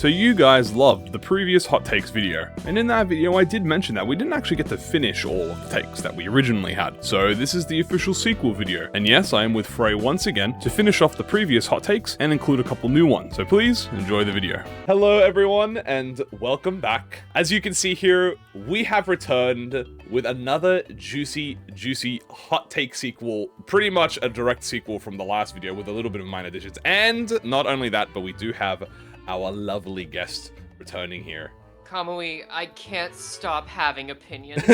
So you guys loved the previous hot takes video, and in that video I did mention that we didn't actually get to finish all of the takes that we originally had. So this is the official sequel video, and yes, I am with Frey once again to finish off the previous hot takes and include a couple new ones, so please enjoy the video. Hello everyone, and welcome back. As you can see here, we have returned with another juicy hot take sequel, pretty much a direct sequel from the last video with a little bit of minor additions. And not only that, but we do have our lovely guest returning here. Kamui, I can't stop having opinions.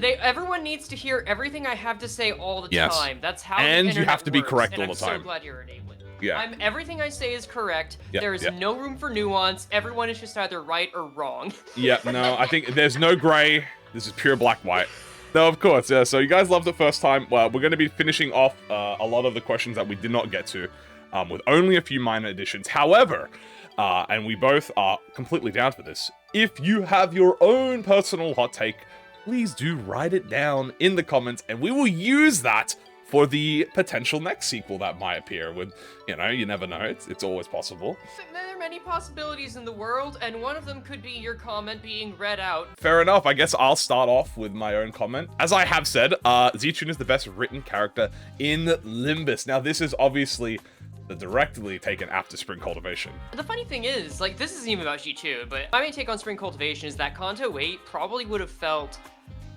Everyone needs to hear everything I have to say all the time. That's how and the internet you have to be works, correct and all the time. I'm so glad you're enabling. Yeah. Everything I say is correct. There is no room for nuance. Everyone is just either right or wrong. Yeah, no, I think there's no gray. This is pure black white. No, of course, yeah. So you guys loved it first time. Well, we're going to be finishing off a lot of the questions that we did not get to, with only a few minor additions. However, and we both are completely down for this. If you have your own personal hot take, please do write it down in the comments, and we will use that for the potential next sequel that might appear. With, you know, you never know. It's always possible. There are many possibilities in the world, and one of them could be your comment being read out. Fair enough. I guess I'll start off with my own comment. As I have said, Z-Tune is the best written character in Limbus. Now, this is obviously directly taken after Spring Cultivation. The funny thing is, like, this isn't even about G2, but my main take on Spring Cultivation is that Kanto 8 probably would have felt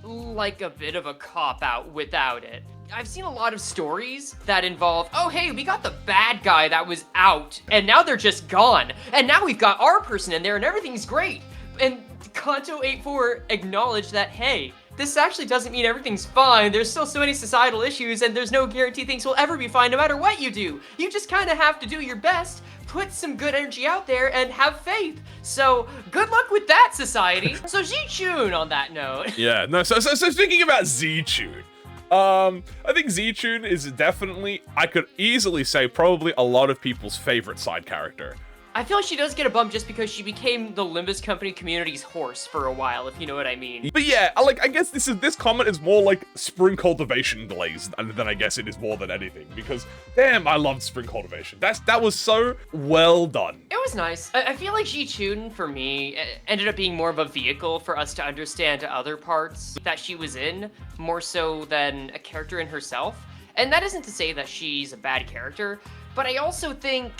like a bit of a cop-out without it. I've seen a lot of stories that involve, oh hey, we got the bad guy that was out, and now they're just gone, and now we've got our person in there and everything's great. And Kanto 8.4 acknowledged that, hey, this actually doesn't mean everything's fine. There's still so many societal issues, and there's no guarantee things will ever be fine no matter what you do. You just kind of have to do your best, put some good energy out there, and have faith. So, good luck with that, society. So, Z-Tune on that note. Yeah, no, so speaking about Z-Tune, I think Z-Tune is definitely, I could easily say, probably a lot of people's favorite side character. I feel like she does get a bump just because she became the Limbus Company community's horse for a while, if you know what I mean. But yeah, I guess this comment is more like Spring Cultivation glazed than I guess it is more than anything, because damn, I loved Spring Cultivation. That was so well done. It was nice. I feel like G-Tune, for me, ended up being more of a vehicle for us to understand other parts that she was in, more so than a character in herself. And that isn't to say that she's a bad character, but I also think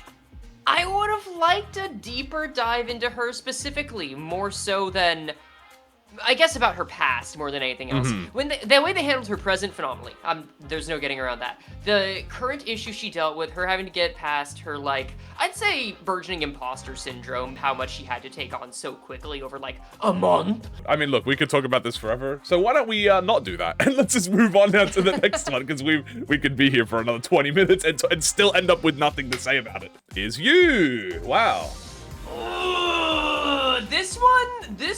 I would have liked a deeper dive into her specifically, more so than, I guess, about her past more than anything else. When the way they handled her present, phenomenally. There's no getting around that. The current issue she dealt with, her having to get past her, like, I'd say burgeoning imposter syndrome, how much she had to take on so quickly over, like, a month. I mean, look, we could talk about this forever, so why don't we not do that? And let's just move on now to the next one, because we could be here for another 20 minutes and still end up with nothing to say about it. Is you. Wow. This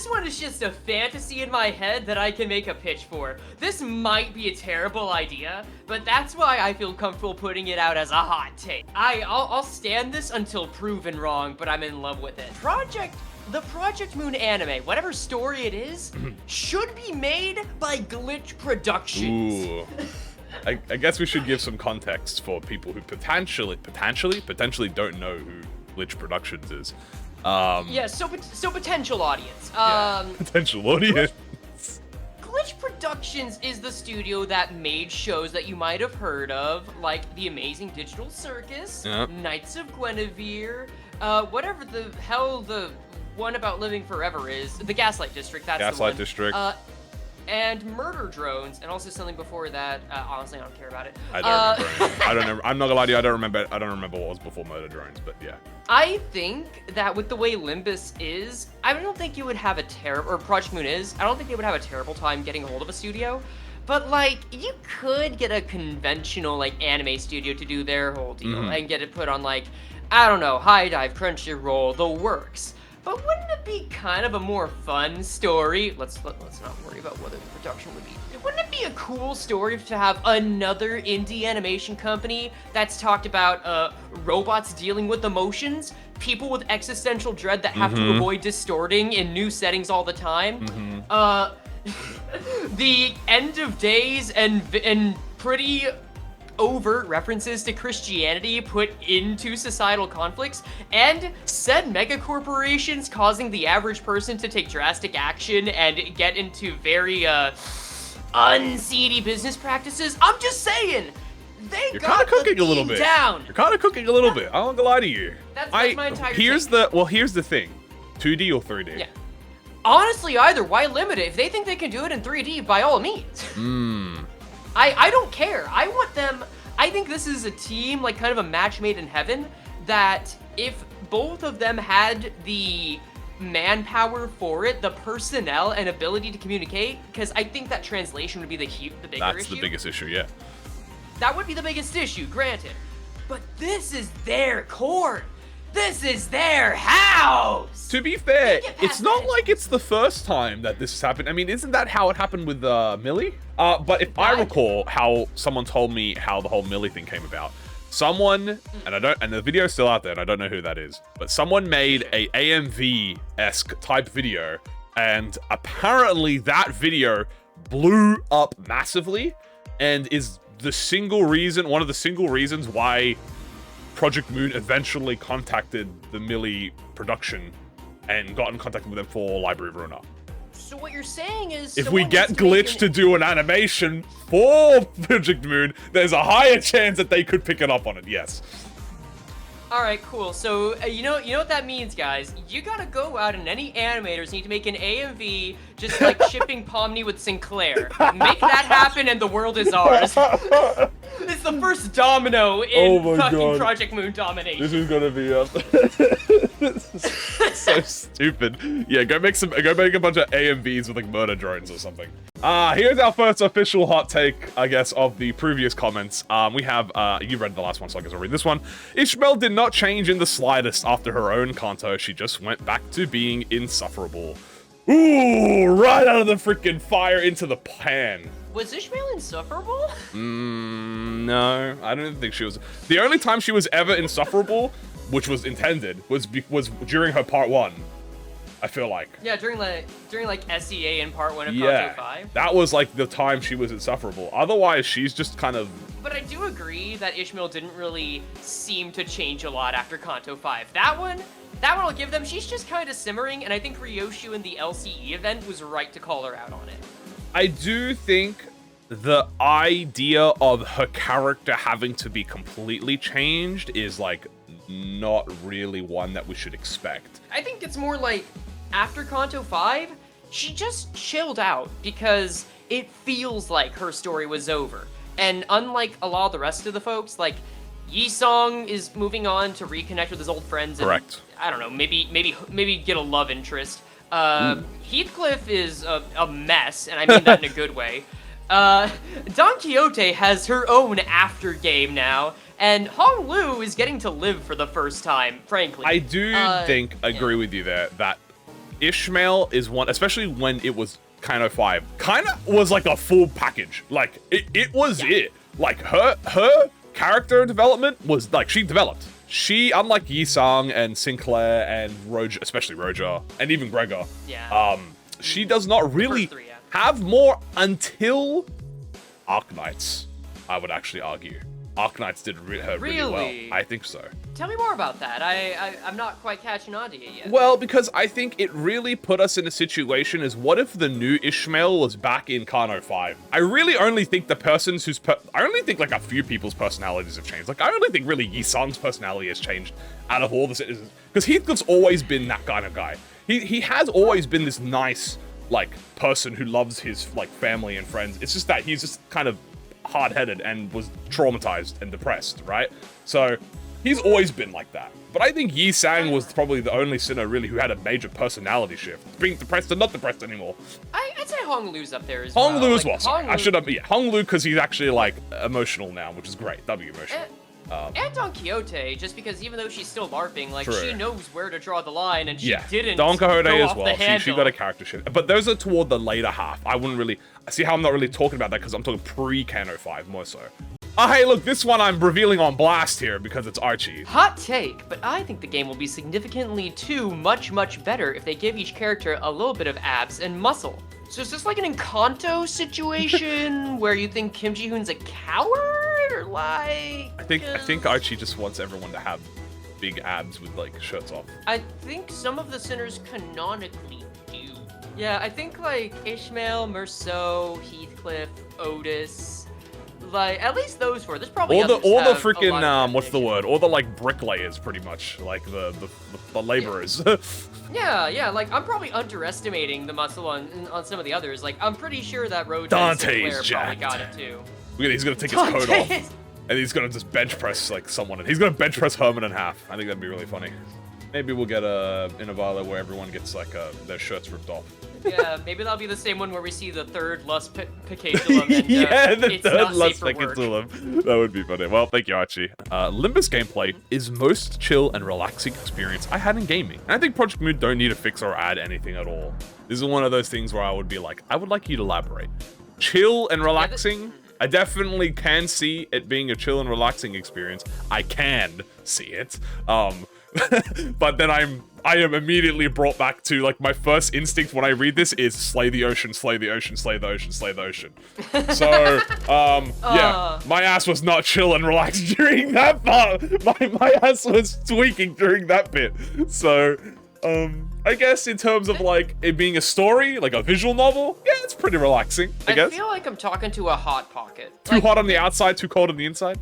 one is just a fantasy in my head that I can make a pitch for. This might be a terrible idea, but that's why I feel comfortable putting it out as a hot take. I'll stand this until proven wrong, but I'm in love with it. The ProjectMoon anime, whatever story it is, should be made by Glitch Productions. Ooh. I guess we should give some context for people who potentially don't know who Glitch Productions is. Yeah, so potential audience. Potential audience. Glitch Productions is the studio that made shows that you might have heard of, like The Amazing Digital Circus, Knights of Guinevere, whatever the hell the one about living forever is, the Gaslight District, that's the one. Gaslight District. And Murder Drones, and also something before that. Honestly, I don't care about it. I don't remember. I don't know. I'm not gonna lie to you. I don't remember what was before Murder Drones, but yeah. I think that with the way Limbus is, I don't think you would have a or ProjectMoon is, I don't think they would have a terrible time getting a hold of a studio. But, like, you could get a conventional, like, anime studio to do their whole deal and get it put on, like, I don't know, High Dive, Crunchyroll, the works. But wouldn't it be kind of a more fun story? Let's not worry about whether the production would be. Wouldn't it be a cool story to have another indie animation company that's talked about robots dealing with emotions, people with existential dread that have to avoid distorting in new settings all the time, the end of days and pretty overt references to Christianity put into societal conflicts, and said megacorporations causing the average person to take drastic action and get into very unseedy business practices. I'm just saying, You're kind of cooking a little bit. Down. You're kind of cooking a little bit. I won't lie to you. That's my entire here's take. here's the thing. 2D or 3D? Yeah. Honestly, either. Why limit it? If they think they can do it in 3D, by all means. I don't care. I want them. I think this is a team, like kind of a match made in heaven, that if both of them had the manpower for it, the personnel and ability to communicate, because I think that translation would be the bigger issue. That's the biggest issue, yeah. That would be the biggest issue, granted. But this is their court. This is their house! To be fair, it's not like it's the first time that this has happened. I mean, isn't that how it happened with Millie? But if I recall how someone told me how the whole Millie thing came about, someone, and the video's still out there, and I don't know who that is, but someone made a AMV-esque type video, and apparently that video blew up massively, and is one of the single reasons why ProjectMoon eventually contacted the Millie production and got in contact with them for Library of Ruina. So what you're saying is, if we get Glitch to do an animation for ProjectMoon, there's a higher chance that they could pick it up on it, yes. Alright, cool. So, you know what that means, guys? You gotta go out, and any animators need to make an AMV just like shipping Pomni with Sinclair. Make that happen and the world is ours. It's the first domino in fucking ProjectMoon domination. This is gonna be so stupid. Yeah, go make a bunch of AMVs with like murder drones or something. Here's our first official hot take, I guess, of the previous comments. We have, you read the last one, so I guess I'll read this one. Ishmael did not change in the slightest after her own Kanto. She just went back to being insufferable. Ooh, right out of the freaking fire into the pan. Was Ishmael insufferable? No, I don't think she was. The only time she was ever insufferable, which was intended, was during her part 1. I feel like. Yeah, during SEA in part 1 of Kanto 5. That was like the time she was insufferable. Otherwise, she's just kind of... But I do agree that Ishmael didn't really seem to change a lot after Kanto 5. That one I'll give them. She's just kind of simmering, and I think Ryoshu in the LCE event was right to call her out on it. I do think the idea of her character having to be completely changed is like not really one that we should expect. I think it's more like after Kanto 5, she just chilled out because it feels like her story was over. And unlike a lot of the rest of the folks, like Yi-song is moving on to reconnect with his old friends. And, correct. I don't know, maybe get a love interest. Heathcliff is a mess, and I mean that in a good way. Don Quixote has her own after game now, and Hong Lu is getting to live for the first time, frankly. I do agree with you there, that Ishmael is one, especially when it was Kanto 5, kind of was like a full package. Like, it was it. Like, her character development was, like, she developed. She, unlike Yi-sang and Sinclair and Roger, especially Roger, and even Gregor, she does not really have more until Arknights, I would actually argue. Arknights did her really well. I think so. Tell me more about that. I'm not quite catching on to it yet. Well, because I think it really put us in a situation as what if the new Ishmael was back in Kanto 5? I really only think the persons I only think like a few people's personalities have changed. Like, I only think really Yi-sang's personality has changed out of all the citizens. Because Heathcliff's always been that kind of guy. He has always been this nice, like, person who loves his, like, family and friends. It's just that he's just kind of hard-headed and was traumatized and depressed, right? So he's always been like that. But I think Yi-sang was probably the only sinner really who had a major personality shift, being depressed and not depressed anymore. I'd say Hong Lu's up there as well. Hong Lu as well. Hong Lu because he's actually like emotional now, which is great. Emotional. And Don Quixote, just because even though she's still LARPing, like, true. she knows where to draw the line, and she didn't Don Quixote go as off well. The handle. She got a character shift. But those are toward the later half. I wouldn't really... See how I'm not really talking about that because I'm talking pre-Kanto 5 more so. Oh, hey, look, this one I'm revealing on blast here because it's Archie. Hot take, but I think the game will be significantly much better if they give each character a little bit of abs and muscle. So is this like an Encanto situation where you think Kim Ji-hoon's a coward, or like? I think Archie just wants everyone to have big abs with like shirts off. I think some of the sinners canonically do. Yeah, I think like Ishmael, Merceau, Heathcliff, Otis. Like, at least those four. There's probably all the freaking what's the definition. word? All the like bricklayers, pretty much, like the laborers. Yeah, like I'm probably underestimating the muscle on some of the others. Like I'm pretty sure that Roach Dante's and jacked. probably got it too. Look at, he's gonna take his coat off, and he's gonna just bench press like someone. He's gonna bench press Herman in half. I think that'd be really funny. Maybe we'll get a Innovala where everyone gets like their shirts ripped off. Yeah, maybe that'll be the same one where we see the third Lust Picatulum and yeah, the it's third not safe Lust for work. Picatulum. That would be funny. Well, thank you, Archie. Limbus gameplay is most chill and relaxing experience I had in gaming. And I think ProjectMoon don't need to fix or add anything at all. This is one of those things where I would be like, I would like you to elaborate. Chill and relaxing. I definitely can see it being a chill and relaxing experience. I can see it. But then I am immediately brought back to like my first instinct when I read this is slay the ocean, slay the ocean, slay the ocean, slay the ocean. So, yeah, my ass was not chill and relaxed during that part. My ass was tweaking during that bit. So, I guess in terms of like it being a story, like a visual novel, yeah, it's pretty relaxing, I guess. I feel like I'm talking to a hot pocket. Too hot on the outside, too cold on the inside.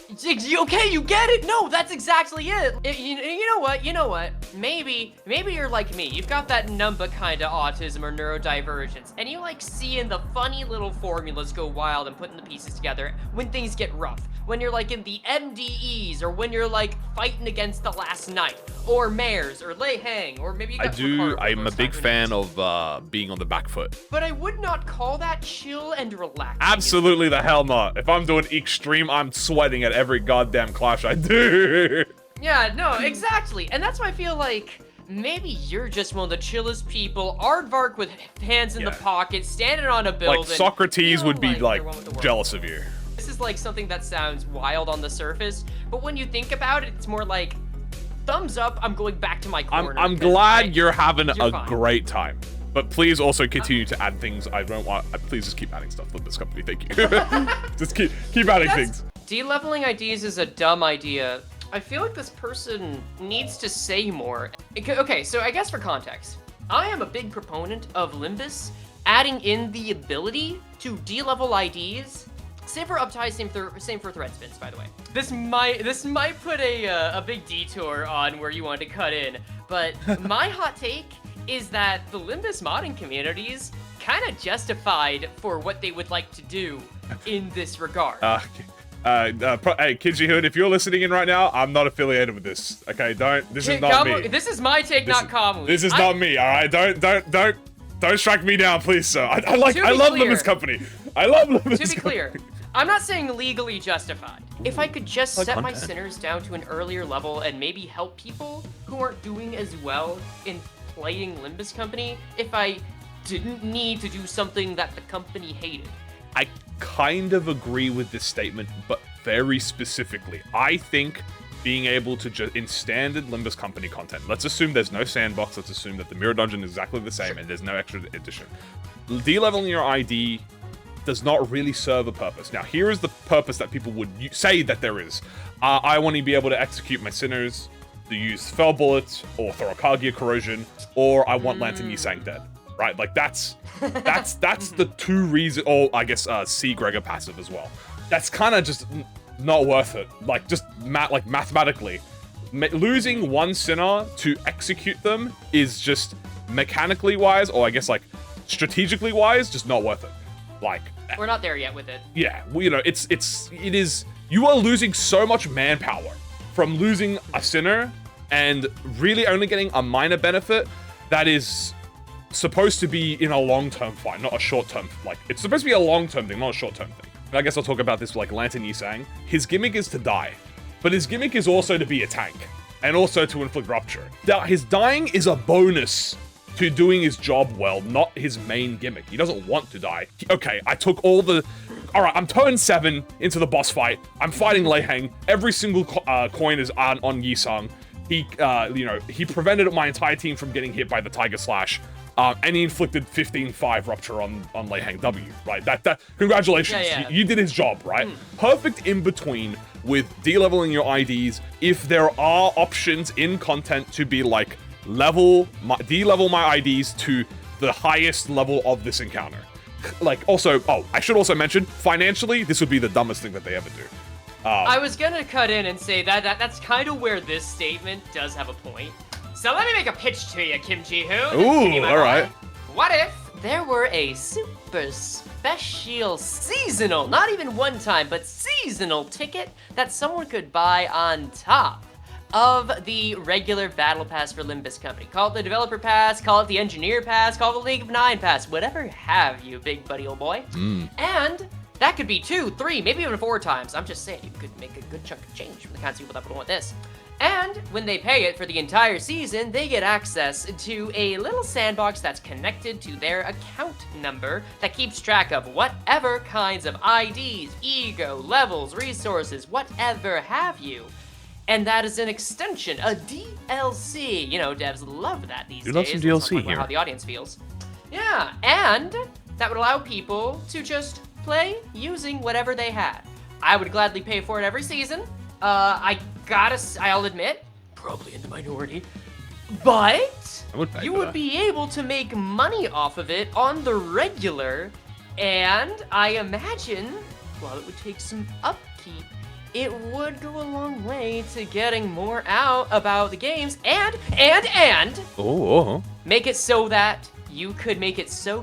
Okay, you get it. No, that's exactly it. You know what? Maybe you're like me. You've got that number kind of autism or neurodivergence, and you like seeing the funny little formulas go wild and putting the pieces together when things get rough. When you're like in the MDEs, or when you're like fighting against the last knight, or mares, or Lei Hang, or maybe you got I'm a big fan of being on the back foot. But I would not call that chill and relaxing. Absolutely the hell not. If I'm doing extreme, I'm sweating at every goddamn clash I do. Yeah, no, exactly. And that's why I feel like maybe you're just one of the chillest people. Aardvark with hands in the pocket, standing on a building. Like Socrates would be like they're one with the world. jealous of you. This is like something that sounds wild on the surface, but when you think about it, it's more like thumbs up. I'm going back to my corner. I'm glad you're having a fine. great time. But please also continue to add things. I don't want. Please just keep adding stuff to this company. Thank you. Just keep adding things. De-leveling IDs is a dumb idea. I feel like this person needs to say more. Okay, so I guess for context, I am a big proponent of Limbus adding in the ability to de-level IDs. Same for upties, same for thread spins, by the way. This might put a big detour on where you want to cut in, but my hot take is that the Limbus modding communities kind of justified for what they would like to do in this regard. Hey, Kim Ji-hoon, if you're listening in right now, I'm not affiliated with this. Okay, this is not me. This is my take, not Kamui. This is not me. All right, don't strike me down, please, sir. I love Limbus Company. I love Limbus. To be clear, I'm not saying legally justified. If I could just set my sinners down to an earlier level and maybe help people who aren't doing as well in playing Limbus Company, if I didn't need to do something that the company hated. I kind of agree with this statement, but very specifically. I think being able to just, in standard Limbus Company content, let's assume there's no sandbox, let's assume that the mirror dungeon is exactly the same and there's no extra addition. De-leveling your ID does not really serve a purpose. Now, here is the purpose that people would say that there is. I want to be able to execute my sinners, to use Fell Bullets, or throw a Kaguya Corrosion, or I want Lantern Yisang dead. Right? Like, that's the two reasons, or I guess C Gregor passive as well. That's kind of just not worth it. Like, just mathematically. Losing one sinner to execute them is just mechanically wise, or I guess like strategically wise, just not worth it. Like, we're not there yet with it. Yeah, well, you know, it is, you are losing so much manpower from losing a sinner and really only getting a minor benefit that is supposed to be in a long-term fight, not a short-term, like, it's supposed to be a long-term thing, not a short-term thing. And I guess I'll talk about this like Lantern Yisang. His gimmick is to die, but his gimmick is also to be a tank and also to inflict rupture. Now, his dying is a bonus to doing his job well, not his main gimmick. He doesn't want to die. Okay, I took all the all right, I'm turn 7 into the boss fight. I'm fighting Lei Heng. Every single coin is on Yi-Sung. He, he prevented my entire team from getting hit by the Tiger Slash. And he inflicted 15-5 rupture on Lei Heng W, right? Congratulations, Yeah. You did his job, right? Perfect in between with de-leveling your IDs. If there are options in content to be like, de-level my IDs to the highest level of this encounter. Like, also, I should also mention, financially, this would be the dumbest thing that they ever do. I was gonna cut in and say that's kind of where this statement does have a point. So let me make a pitch to you, Kim Ji-Hoo. Ooh, all right. What if there were a super special seasonal, not even one time, but seasonal ticket that someone could buy on top of the regular Battle Pass for Limbus Company? Call it the Developer Pass, call it the Engineer Pass, call it the League of 9 Pass, whatever have you, big buddy old boy. And that could be 2, 3, maybe even 4 times. I'm just saying, you could make a good chunk of change from the kinds of people that would want this. And when they pay it for the entire season, they get access to a little sandbox that's connected to their account number that keeps track of whatever kinds of IDs, ego, levels, resources, whatever have you. And that is an extension, a DLC. You know, devs love that these days. You love some Let's DLC talk about here. how the audience feels. Yeah, and that would allow people to just play using whatever they had. I would gladly pay for it every season. I'll admit, probably in the minority, but you would be able to make money off of it on the regular, and I imagine, while it would take some upkeep, it would go a long way to getting more out about the games, and make it so that you could make it so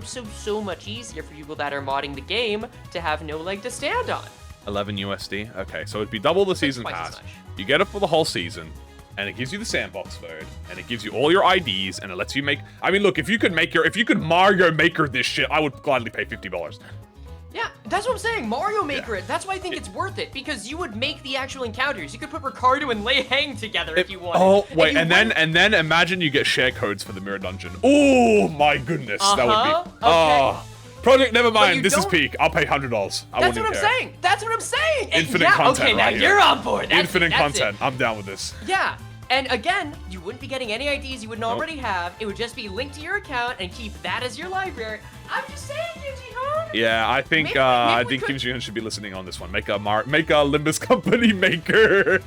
much easier for people that are modding the game to have no leg to stand on. 11 USD. Okay, so it'd be double the season Twice as pass. much. You get it for the whole season, and it gives you the sandbox mode, and it gives you all your IDs, and it lets you make. I mean, look, if you could Mario Maker this shit, I would gladly pay $50. Yeah, that's what I'm saying. Mario Maker it. That's why I think it's worth it, because you would make the actual encounters. You could put Ricardo and Lei Heng together if you wanted. Oh wait, and then imagine you get share codes for the mirror dungeon. Oh my goodness, that would be. Okay. Oh, Project, never mind. This is don't- peak. I'll pay $100. That's what I'm saying. That's what I'm saying. And Infinite content Okay, now right here. you're on board. Infinite content. I'm down with this. Yeah. And again, you wouldn't be getting any IDs you wouldn't already have. It would just be linked to your account and keep that as your library. I'm just saying, Kim Ji-Hoon. Yeah, I think Maybe I we think could- Kim Ji-Hoon should be listening on this one. Make a Limbus Company maker.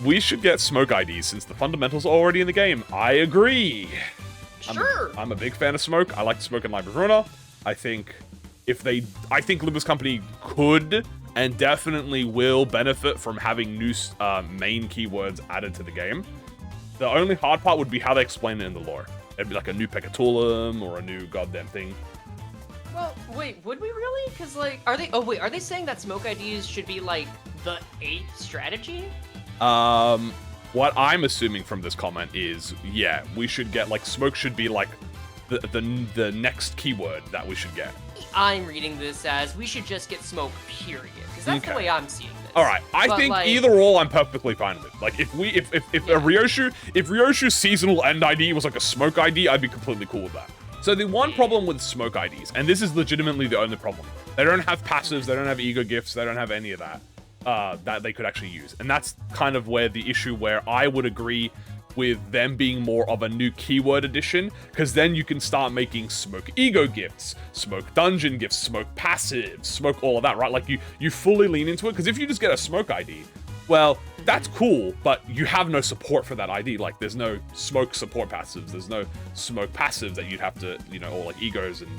We should get smoke IDs since the fundamentals are already in the game. I agree. Sure. I'm a big fan of smoke. I like smoke in Library Runner. I think Limbus Company could and definitely will benefit from having new main keywords added to the game. The only hard part would be how they explain it in the lore. It'd be like a new Pecatulum or a new goddamn thing. Well, wait, would we really? Because, like, are they saying that smoke IDs should be, like, the 8th strategy? What I'm assuming from this comment is, yeah, we should get, like, smoke should be, like, the next keyword that we should get. I'm reading this as we should just get smoke, period. Because that's the way I'm seeing this. All right, I think like, either or I'm perfectly fine with. Like, if Ryoshu's seasonal end ID was like a smoke ID, I'd be completely cool with that. So the one problem with smoke IDs, and this is legitimately the only problem, they don't have passives, they don't have ego gifts, they don't have any of that that they could actually use. And that's kind of where the issue where I would agree with them being more of a new keyword addition, because then you can start making smoke ego gifts, smoke dungeon gifts, smoke passives, smoke all of that, right? Like you fully lean into it, because if you just get a smoke ID, well, that's cool, but you have no support for that ID. Like, there's no smoke support passives, there's no smoke passives that you'd have to, or like egos and...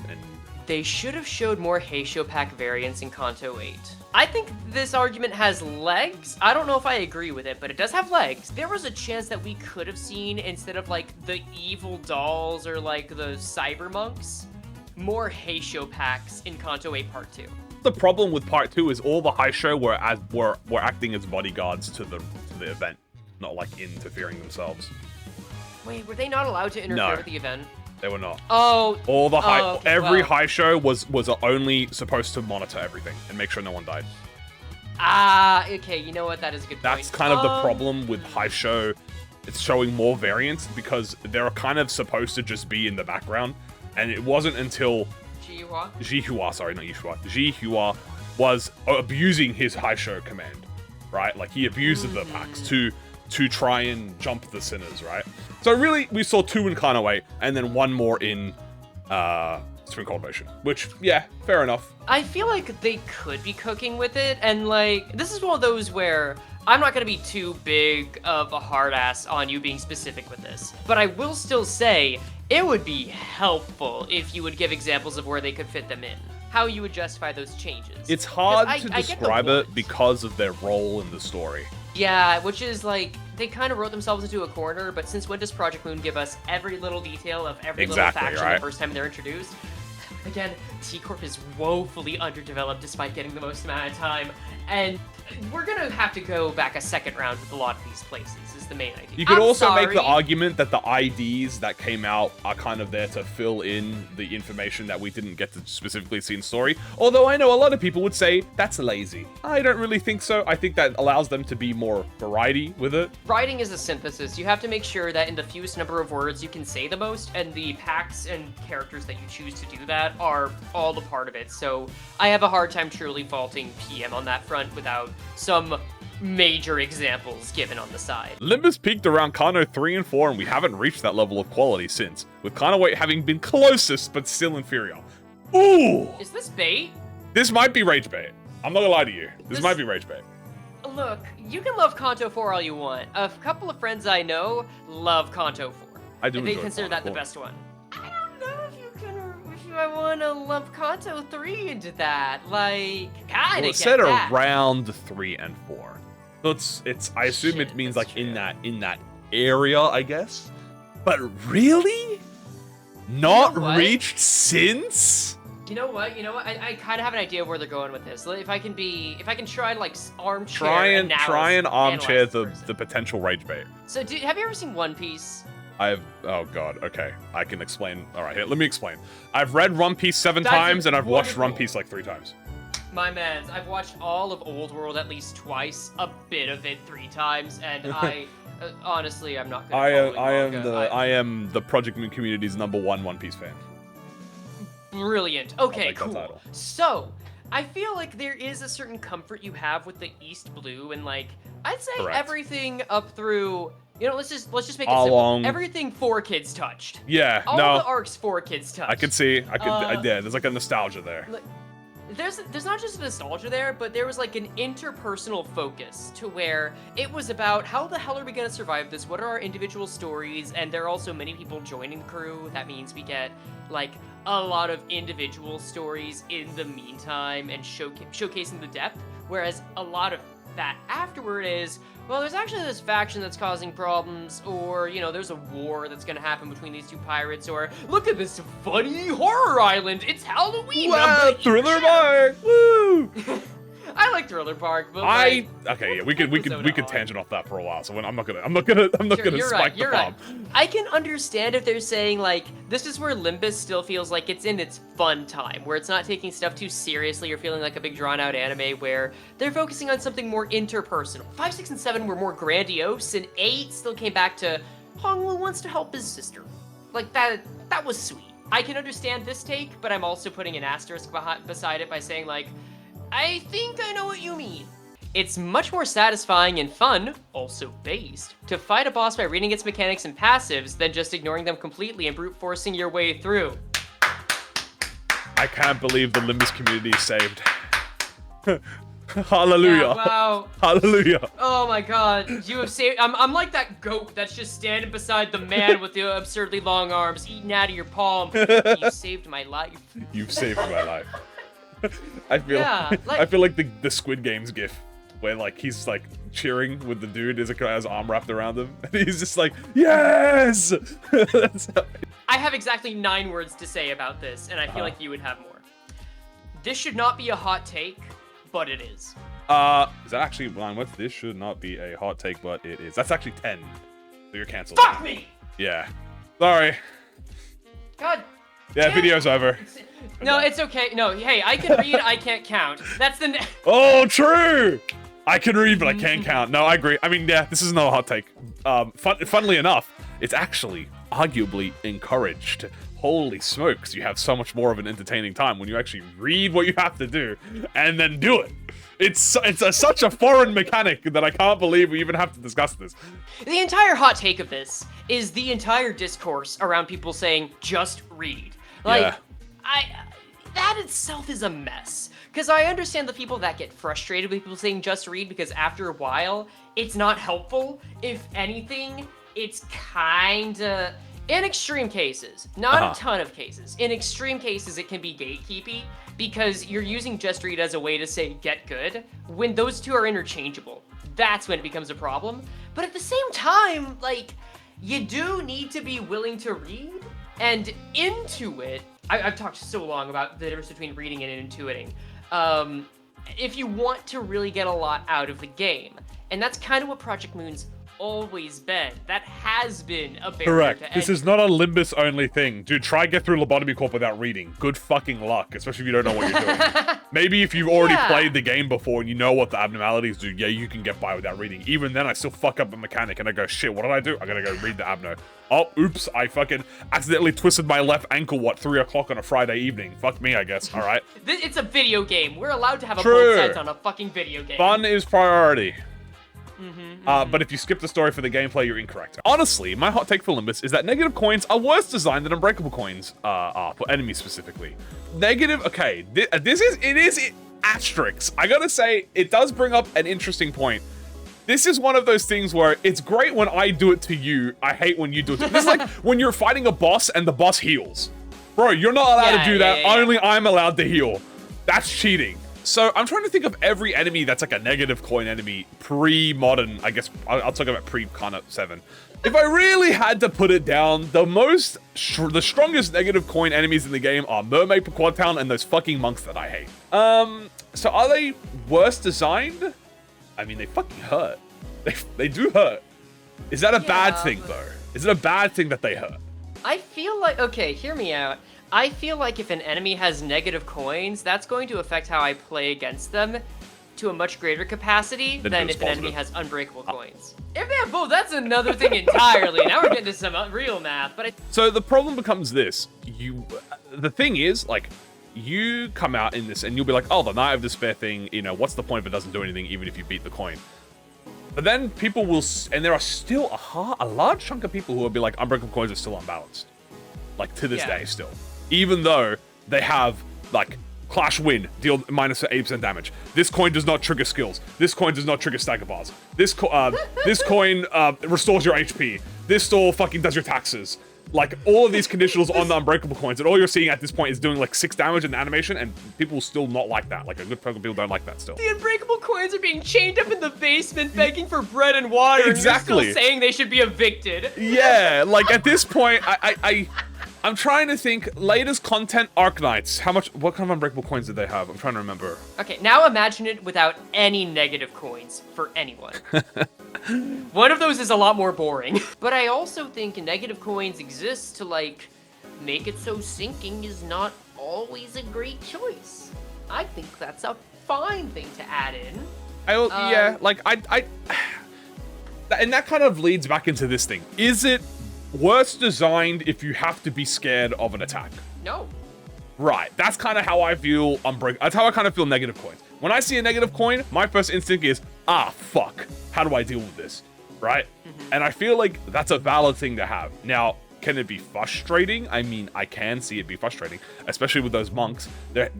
They should have showed more Heisho Pack variants in Kanto 8. I think this argument has legs. I don't know if I agree with it, but it does have legs. There was a chance that we could have seen, instead of like the evil dolls or like the cyber monks, more Heisho Packs in Kanto 8 Part 2. The problem with Part 2 is all the Heisho were acting as bodyguards to the event, not like interfering themselves. Wait, were they not allowed to interfere with the event? They were not. Oh. All the every well. high show was only supposed to monitor everything and make sure no one died. Ah, okay. You know what? That is a good point. That's kind of the problem with high show. It's showing more variants because they're kind of supposed to just be in the background, and it wasn't until Jihua. Sorry, not Yishua. Jihua was abusing his Haisho command, right? Like, he abused the packs to try and jump the sinners, right? So really, we saw 2 in Kanaway, and then 1 more in Spring Cultivation, which, yeah, fair enough. I feel like they could be cooking with it, and like, this is one of those where I'm not gonna be too big of a hard ass on you being specific with this, but I will still say it would be helpful if you would give examples of where they could fit them in, how you would justify those changes. It's hard to I describe it because of their role in the story. Yeah, which is like, they kind of wrote themselves into a corner, but since when does Project Moon give us every little detail of every little faction the first time they're introduced? Again, T-Corp is woefully underdeveloped despite getting the most amount of time, and we're gonna have to go back a second round with a lot of these places, is the main idea. You could also make the argument that the IDs that came out are kind of there to fill in the information that we didn't get to specifically see in story, although I know a lot of people would say that's lazy. I don't really think so. I think that allows them to be more variety with it. Writing is a synthesis. You have to make sure that in the fewest number of words you can say the most, and the packs and characters that you choose to do that are all a part of it. So I have a hard time truly faulting PM on that front without some major examples given on the side. Limbus peaked around Kano 3 and 4, and we haven't reached that level of quality since, with Kano weight having been closest but still inferior. Ooh! Is this bait? This might be rage bait. I'm not gonna lie to you. This might be rage bait. Look, you can love Kanto 4 all you want. A couple of friends I know love Kanto 4. I do. And they consider that the best one. I don't know if I want to lump Kanto 3 into that. Like, kinda well, it said around 3 and 4. So it's. I assume it means like in that area, I guess. But really, not reached since. You know what? I kind of have an idea of where they're going with this. If I can try like armchair. Try and armchair the potential rage bait. So, have you ever seen One Piece? Oh god, okay. I can explain. Alright, here, let me explain. I've read One Piece 7 times, and I've watched One Piece like 3 times. My man, I've watched all of Old World at least twice, a bit of it 3 times, and I, honestly, I'm not gonna I am the Project Moon community's #1 One Piece fan. Brilliant. Okay, cool. So, I feel like there is a certain comfort you have with the East Blue, and like, I'd say everything up through... let's just make it simple. Everything 4 kids touched. Yeah, all the arcs 4 kids touched. I could see. Yeah, there's like a nostalgia there. There's not just a nostalgia there, but there was like an interpersonal focus to where it was about how the hell are we gonna survive this? What are our individual stories? And there are also many people joining the crew. That means we get like a lot of individual stories in the meantime and showcasing the depth. Whereas a lot of that afterward is, well, there's actually this faction that's causing problems, or, there's a war that's gonna happen between these 2 pirates, or, look at this funny horror island, it's Halloween! Wow, Thriller Park! Woo! I like Thriller Park, but okay, yeah, we could tangent off that for a while. So I'm not gonna spike the bomb. I can understand if they're saying like this is where Limbus still feels like it's in its fun time, where it's not taking stuff too seriously or feeling like a big drawn out anime, where they're focusing on something more interpersonal. 5, 6, and 7 were more grandiose, and 8 still came back to Honglu wants to help his sister. Like that was sweet. I can understand this take, but I'm also putting an asterisk beside it by saying like, I think I know what you mean. It's much more satisfying and fun, also based, to fight a boss by reading its mechanics and passives than just ignoring them completely and brute forcing your way through. I can't believe the Limbus community is saved. Hallelujah. Yeah, wow. Hallelujah. Oh my god, you have saved. I'm like that goat that's just standing beside the man with the absurdly long arms eating out of your palm. You saved my life. You've saved my life. I feel like the Squid Games gif where like he's like cheering with the dude as his arm wrapped around him, and he's just like, yes. I have exactly 9 words to say about this, and I feel like you would have more. This should not be a hot take, but it is. Is that actually line? What's this? Should not be a hot take, but it is. That's actually 10. So you're canceled. Fuck me. Yeah. Sorry. God. Yeah, video's over. No, it's okay. No, hey, I can read, I can't count. That's the... Oh, true! I can read, but I can't count. No, I agree. I mean, yeah, this is not a hot take. Funnily enough, it's actually arguably encouraged holy smokes, you have so much more of an entertaining time when you actually read what you have to do and then do it. It's such a foreign mechanic that I can't believe we even have to discuss this. The entire hot take of this is the entire discourse around people saying, just read. Like, Yeah. that itself is a mess. Because I understand the people that get frustrated with people saying just read, because after a while, it's not helpful. If anything, it's kinda... In extreme cases, not a ton of cases, in extreme cases it can be gatekeepy, because you're using just read as a way to say get good, when those two are interchangeable. That's when it becomes a problem. But at the same time, like, you do need to be willing to read, and intuit. I've talked so long about the difference between reading and intuiting. If you want to really get a lot out of the game, and that's kind of what Project Moon's always been. That has been a barrier Correct. to This is not a Limbus only thing. Dude, try get through Lobotomy Corp without reading. Good fucking luck, especially if you don't know what you're doing. Maybe if you've already played the game before and you know what the abnormalities do, yeah, you can get by without reading. Even then, I still fuck up a mechanic and I go, shit, what did I do? I gotta go read the abno. Oh, oops, I fucking accidentally twisted my left ankle, 3 o'clock on a Friday evening. Fuck me, I guess, alright? It's a video game. We're allowed to have True. both sides on a fucking video game. Fun is priority. But if you skip the story for the gameplay, you're incorrect. Honestly, my hot take for Limbus is that negative coins are worse designed than unbreakable coins are for enemies specifically. Negative, okay, it is asterisks. I gotta say, it does bring up an interesting point. This is one of those things where it's great when I do it to you. I hate when you do it to me. This is like when you're fighting a boss and the boss heals. Bro, you're not allowed to do that. Only I'm allowed to heal. That's cheating. So I'm trying to think of every enemy that's like a negative coin enemy pre-modern. I guess I'll talk about pre-Kana 7. If I really had to put it down, the strongest negative coin enemies in the game are Mermaid per Quad Pound and those fucking monks that I hate. So are they worse designed? I mean, they fucking hurt. They do hurt. Is that a bad thing though? Is it a bad thing that they hurt? I feel like, okay, hear me out. I feel like if an enemy has negative coins, that's going to affect how I play against them to a much greater capacity than if an enemy has unbreakable coins. If they have both, that's another thing entirely. Now we're getting to some real math, but So the problem becomes this. The thing is, like, you come out in this and you'll be like, oh, the Knight of Despair thing, you know, what's the point if it doesn't do anything even if you beat the coin? But then people will, and there are still a large chunk of people who will be like, unbreakable coins are still unbalanced. Like, to this day still. Even though they have, like, Clash Win, deal minus 8% damage. This coin does not trigger skills. This coin does not trigger stagger bars. This coin restores your HP. This store fucking does your taxes. Like, all of these conditionals on the unbreakable coins, and all you're seeing at this point is doing, like, 6 damage in the animation, and people will still not like that. Like, a good chunk of people don't like that still. the unbreakable coins are being chained up in the basement begging for bread and water, Exactly. and you're still saying they should be evicted. Yeah, like, at this point, I'm trying to think, latest content Arknights. What kind of unbreakable coins did they have? I'm trying to remember. Okay, now imagine it without any negative coins for anyone. One of those is a lot more boring. But I also think negative coins exist to, like, make it so sinking is not always a great choice. I think that's a fine thing to add in. And that kind of leads back into this thing. Is it worse designed if you have to be scared of an attack? No. Right, that's kind of how I feel that's how I kind of feel negative coins. When I see a negative coin, my first instinct is, fuck, how do I deal with this, right? And I feel like that's a valid thing to have. Now, can it be frustrating? I mean, I can see it be frustrating, especially with those monks.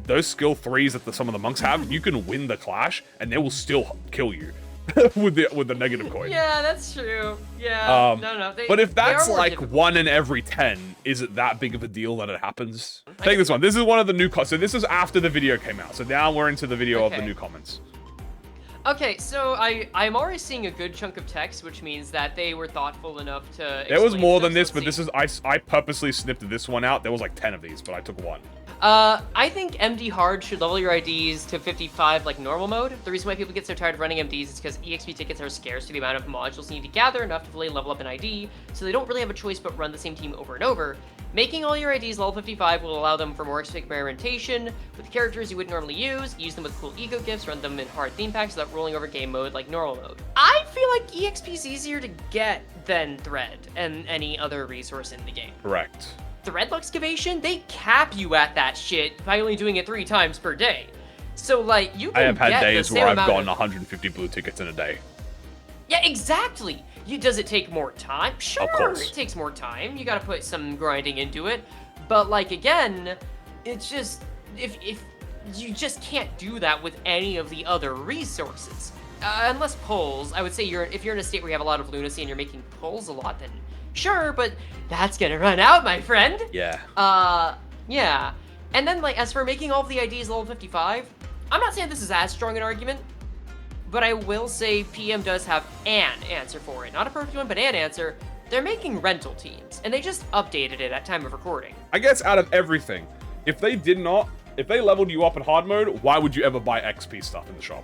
Those skill 3s that some of the monks have, you can win the clash, and they will still kill you. with the negative coin. Yeah, that's true. Yeah. No. But if that's like difficult. 1 in every 10, is it that big of a deal that it happens? Take this one. This is one of the new so this is after the video came out. So now we're into the video of the new comments. Okay, so I'm already seeing a good chunk of text, which means that they were thoughtful enough to. There was more than this, but this is I purposely snipped this one out. There was like 10 of these, but I took one. I think MD hard should level your IDs to 55 like normal mode. The reason why people get so tired of running MDs is because EXP tickets are scarce to the amount of modules you need to gather enough to fully level up an ID, so they don't really have a choice but run the same team over and over. Making all your IDs level 55 will allow them for more experimentation with characters you wouldn't normally use them with cool ego gifts, run them in hard theme packs without rolling over game mode like normal mode. I feel like EXP is easier to get than Thread and any other resource in the game. Correct. thread excavation, they cap you at that shit by only doing it 3 times per day. So, like, you can I have had get days the where same I've amount gotten of... 150 blue tickets in a day. Yeah, exactly. Does it take more time? Sure, Of course. it takes more time. You gotta put some grinding into it. But, like, again, it's just... If you just can't do that with any of the other resources. Unless pulls, I would say if you're in a state where you have a lot of lunacy and you're making pulls a lot, then sure, but that's gonna run out, my friend. Yeah. Yeah. And then, like, as for making all of the IDs level 55, I'm not saying this is as strong an argument, but I will say PM does have an answer for it. Not a perfect one, but an answer. They're making rental teams, and they just updated it at time of recording. I guess out of everything, if they leveled you up in hard mode, why would you ever buy XP stuff in the shop?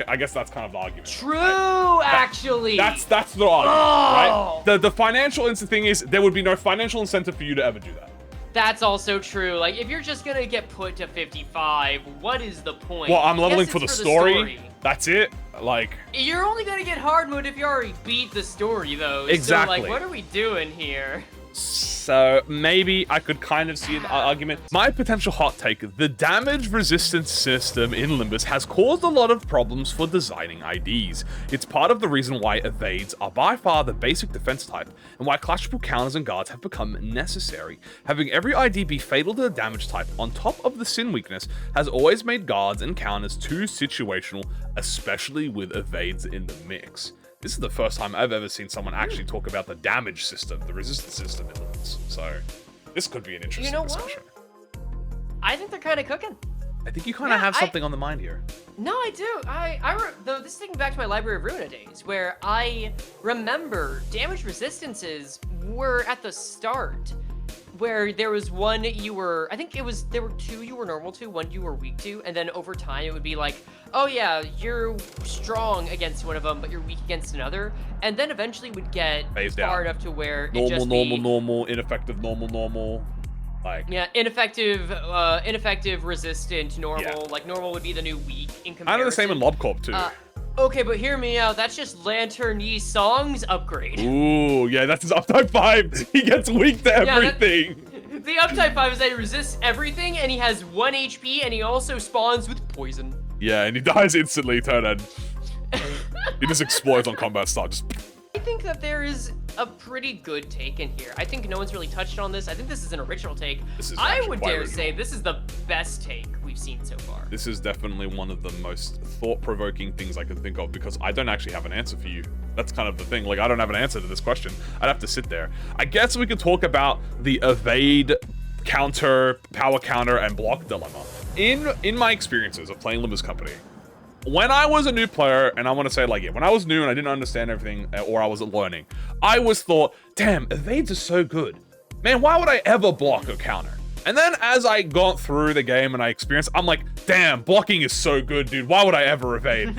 I guess that's kind of the argument. True, right? actually. That's the argument, right? The financial thing is there would be no financial incentive for you to ever do that. That's also true. Like, if you're just gonna get put to 55, what is the point? Well, I'm leveling Yes, for it's the story. That's it. Like, you're only gonna get hard mode if you already beat the story, though. Exactly. So, like, what are we doing here? so maybe I could kind of see an argument. My potential hot take, the damage resistance system in Limbus has caused a lot of problems for designing IDs. It's part of the reason why evades are by far the basic defense type, and why clashable counters and guards have become necessary. Having every ID be fatal to the damage type on top of the sin weakness has always made guards and counters too situational, especially with evades in the mix. This is the first time I've ever seen someone actually talk about the damage system, the resistance system in Limbus. So this could be an interesting discussion. I think they're kind of cooking. I think you kind of have something on the mind here. No, I do. This is taking back to my Library of Ruina days, where I remember damage resistances were at the start, where there was one there were 2 you were normal to, 1 you were weak to, and then over time it would be like, oh yeah, you're strong against one of them, but you're weak against another, and then eventually would get far enough to where normal, ineffective, normal. Like, yeah, ineffective, resistant, normal. Yeah. Like, normal would be the new weak in comparison. Kind of the same in LobCorp too. Okay, but hear me out. That's just Lantern Yi Song's upgrade. Ooh, yeah, that's his uptype 5. He gets weak to everything. The uptype 5 is that he resists everything, and he has 1 HP, and he also spawns with poison. Yeah, and he dies instantly, turn end. He just explodes on combat start. I think that there is a pretty good take in here. I think no one's really touched on this. I think this is an original take. I would dare say this is the best take we've seen so far. This is definitely one of the most thought-provoking things I can think of, because I don't actually have an answer for you. That's kind of the thing. Like, I don't have an answer to this question. I'd have to sit there. I guess we could talk about the evade, counter, power counter, and block dilemma. In my experiences of playing Limbus Company, when I was a new player, and I want to say, like, when I was new and I didn't understand everything, or I was learning, I always thought, damn, evades are so good. Man, why would I ever block or counter? And then as I got through the game and I experienced, I'm like, damn, blocking is so good, dude. Why would I ever evade?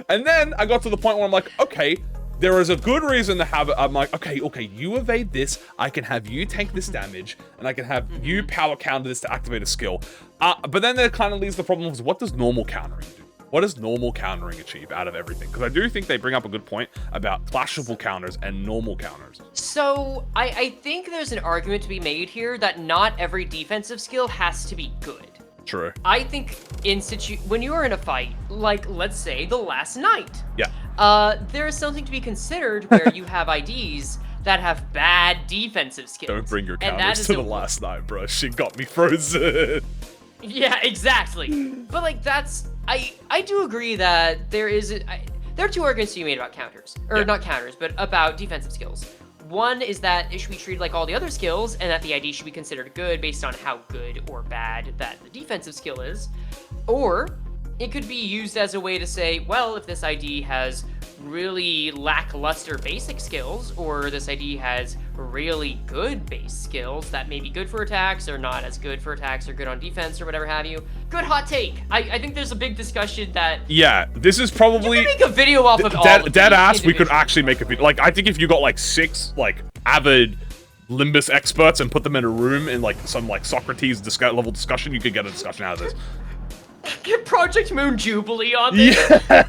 And then I got to the point where I'm like, okay, there is a good reason to have it. I'm like, okay, you evade this, I can have you tank this damage, and I can have you power counter this to activate a skill. But then there kind of leaves the problem of, what does normal countering do? What does normal countering achieve out of everything? Because I do think they bring up a good point about clashable counters and normal counters. So I think there's an argument to be made here that not every defensive skill has to be good. True. I think when you are in a fight, like, let's say the last night. Yeah. There is something to be considered where you have IDs that have bad defensive skills. Don't bring your counters to the last night, bro. She got me frozen. Yeah, exactly. But, like, I do agree that there are 2 arguments to be made about counters. Or not counters, but about defensive skills. One is that it should be treated like all the other skills, and that the ID should be considered good based on how good or bad that the defensive skill is. Or it could be used as a way to say, well, if this ID has really lackluster basic skills, or this ID has really good base skills that may be good for attacks or not as good for attacks, or good on defense, or whatever have you. Good hot take. I think there's a big discussion that... Yeah, this is probably... You can make a video off of all dead ass, we could actually make a video. Like, I think if you got, like, 6, like, avid Limbus experts and put them in a room in, like, some, like, Socrates level discussion, you could get a discussion out of this. Get ProjectMoon Jubilee on this.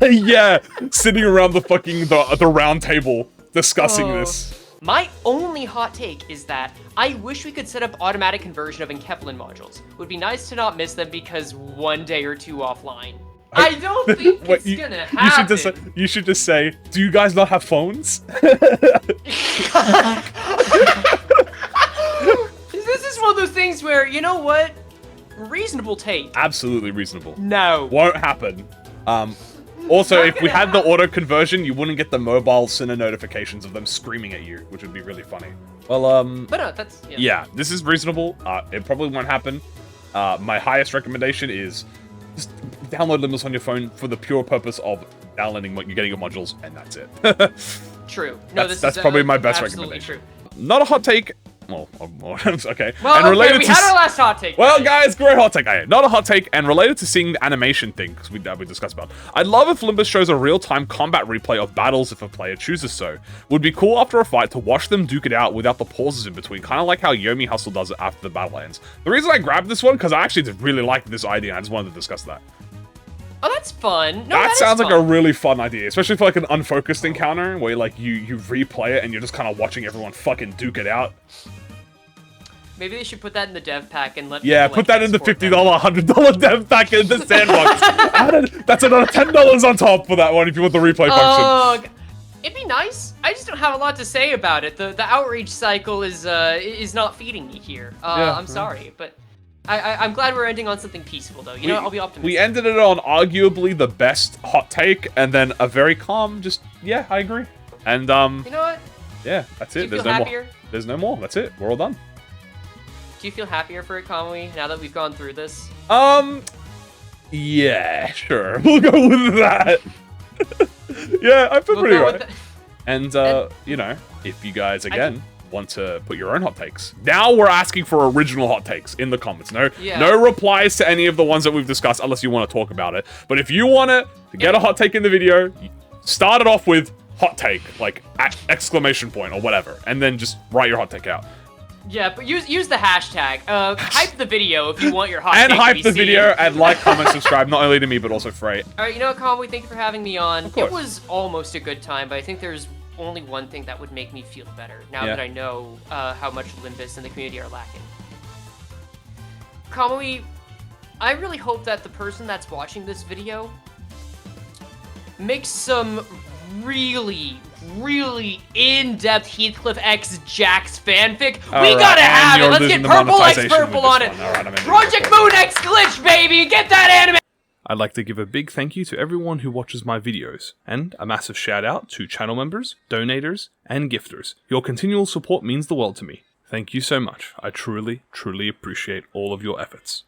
Yeah, sitting around the fucking the round table discussing this. My only hot take is that I wish we could set up automatic conversion of Enkephalin modules. It would be nice to not miss them because one day or two offline. I don't think it's gonna happen. You should just say, do you guys not have phones? This is one of those things where, you know what? Reasonable take. Absolutely reasonable. No. Won't happen. Also, if we had the auto conversion, you wouldn't get the mobile Sinner notifications of them screaming at you, which would be really funny. Well, But no, that's... Yeah, this is reasonable. It probably won't happen. My highest recommendation is just download Limbus on your phone for the pure purpose of downloading what you're getting your modules, and that's it. True. No, that's probably my best recommendation. True. Not a hot take. Well, okay. Well, and related we had our last hot take. Well, guys, great hot take. Not a hot take, and related to seeing the animation thing, because we discussed about. I'd love if Limbus shows a real-time combat replay of battles if a player chooses so. Would be cool after a fight to watch them duke it out without the pauses in between, kind of like how Yomi Hustle does it after the battle ends. The reason I grabbed this one, because I actually did really like this idea, I just wanted to discuss that. Oh, that's fun. No, that sounds like a really fun idea, especially for like an unfocused encounter where like you replay it and you're just kind of watching everyone fucking duke it out. Maybe they should put that in the dev pack and let yeah, people, put that in the $50, $100 dev pack in the sandbox. That's another $10 on top for that one if you want the replay function. It'd be nice. I just don't have a lot to say about it. The outrage cycle is not feeding me here. I'm sorry, but I'm glad we're ending on something peaceful though. You know, I'll be optimistic. We ended it on arguably the best hot take, and then a very calm, just yeah, I agree. And you know what? Yeah, that's it. Do you feel happier? There's no more. That's it. We're all done. Do you feel happier for it, Kamui, now that we've gone through this? Yeah, sure. We'll go with that. Yeah, I feel pretty right. And, you know, if you guys, again, want to put your own hot takes, now we're asking for original hot takes in the comments. No replies to any of the ones that we've discussed unless you want to talk about it. But if you want to get a hot take in the video, start it off with hot take, like exclamation point or whatever, and then just write your hot take out. Yeah, but use the hashtag. Hype the video if you want your hot take and to hype be the seen. video and like, comment, subscribe, not only to me but also Frey. All right, you know what, Kamui, thank you for having me on. Of course. It was almost a good time, but I think there's only one thing that would make me feel better now that I know how much Limbus and the community are lacking. Kamui, I really hope that the person that's watching this video makes some really in-depth Heathcliff x Jax fanfic. We gotta have it. Let's get Purple x Purple on it. ProjectMoon x Glitch, baby. Get that anime. I'd like to give a big thank you to everyone who watches my videos, and a massive shout out to channel members, donators, and gifters. Your continual support means the world to me. Thank you so much. I truly appreciate all of your efforts.